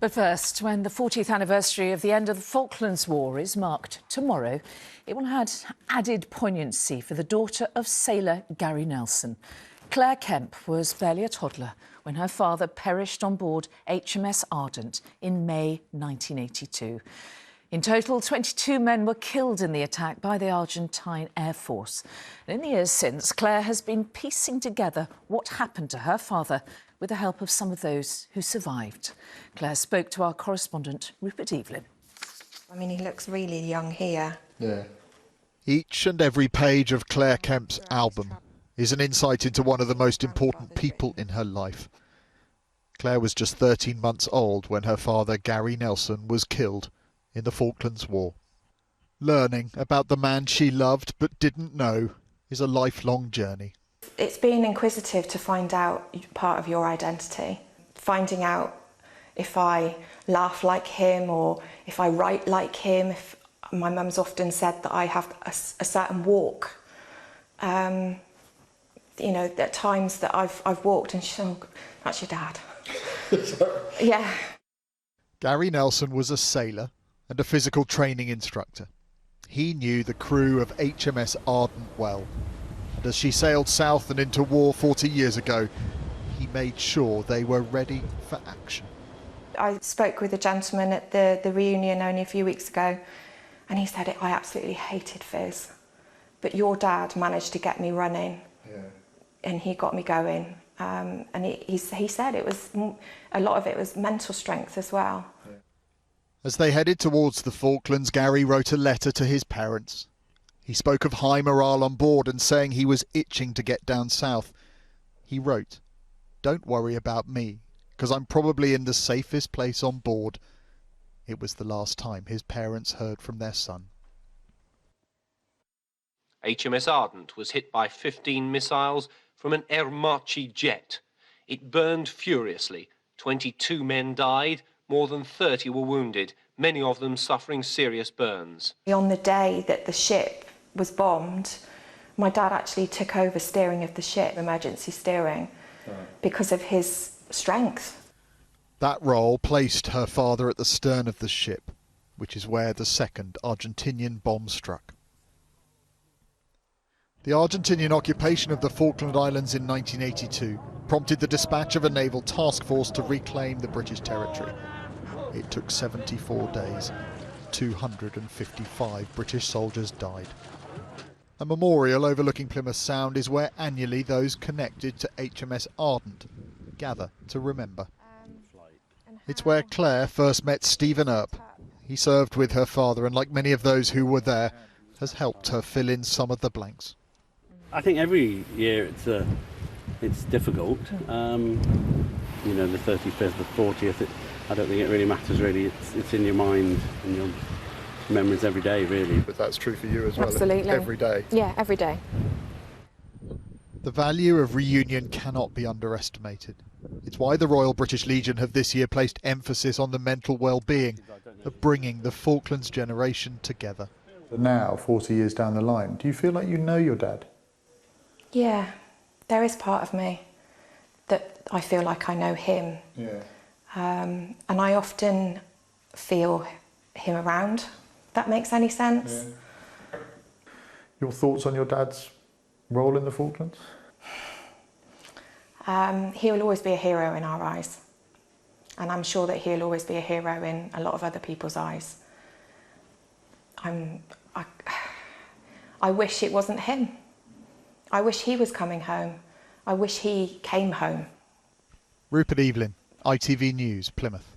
But first, when the 40th anniversary of the end of the Falklands War is marked tomorrow, it will add added poignancy for the daughter of sailor Gary Nelson. Claire Kemp was barely a toddler when her father perished on board HMS Ardent in May 1982. In total, 22 men were killed in the attack by the Argentine Air Force. And in the years since, Claire has been piecing together what happened to her father with the help of some of those who survived. Claire spoke to our correspondent, Rupert Evelyn. I mean, he looks really young here. Yeah. Each and every page of Claire Kemp's album is an insight into one of the most important people in her life. Claire was just 13 months old when her father, Gary Nelson, was killed in the Falklands War. Learning about the man she loved but didn't know is a lifelong journey. It's been inquisitive to find out part of your identity. Finding out if I laugh like him or if I write like him. If my mum's often said that I have a certain walk. You know, at times that I've walked and she's, oh, that's your dad. Yeah. Gary Nelson was a sailor and a physical training instructor. He knew the crew of HMS Ardent well. And as she sailed south and into war 40 years ago, he made sure they were ready for action. I spoke with a gentleman at the reunion only a few weeks ago, and he said, I absolutely hated fizz, but your dad managed to get me running. Yeah. And he got me going. And he said it was, a lot of it was mental strength as well. Yeah. As they headed towards the Falklands, Gary wrote a letter to his parents. He spoke of high morale on board and saying he was itching to get down south. He wrote, "Don't worry about me, because I'm probably in the safest place on board." It was the last time his parents heard from their son. HMS Ardent was hit by 15 missiles from an Aermacchi jet. It burned furiously. 22 men died, more than 30 were wounded, many of them suffering serious burns. On the day that the ship was bombed, my dad actually took over steering of the ship, emergency steering, because of his strength. That role placed her father at the stern of the ship, which is where the second Argentinian bomb struck. The Argentinian occupation of the Falkland Islands in 1982 prompted the dispatch of a naval task force to reclaim the British territory. It took 74 days. 255 British soldiers died. A memorial overlooking Plymouth Sound is where annually those connected to HMS Ardent gather to remember. It's where Claire first met Stephen Earp. He served with her father and, like many of those who were there, has helped her fill in some of the blanks. I think every year it's difficult. You know, the 35th, the 40th, I don't think it really matters really. It's in your mind and your memories every day really. But that's true for you as well. Absolutely. Every day. Yeah, every day. The value of reunion cannot be underestimated. It's why the Royal British Legion have this year placed emphasis on the mental well-being of bringing the Falklands generation together. Now, 40 years down the line, do you feel like you know your dad? Yeah, there is part of me that I feel like I know him. Yeah. And I often feel him around, if that makes any sense. Yeah. Your thoughts on your dad's role in the Falklands? He will always be a hero in our eyes. And I'm sure that he'll always be a hero in a lot of other people's eyes. I wish it wasn't him. I wish he was coming home. I wish he came home. Rupert Evelyn, ITV News, Plymouth.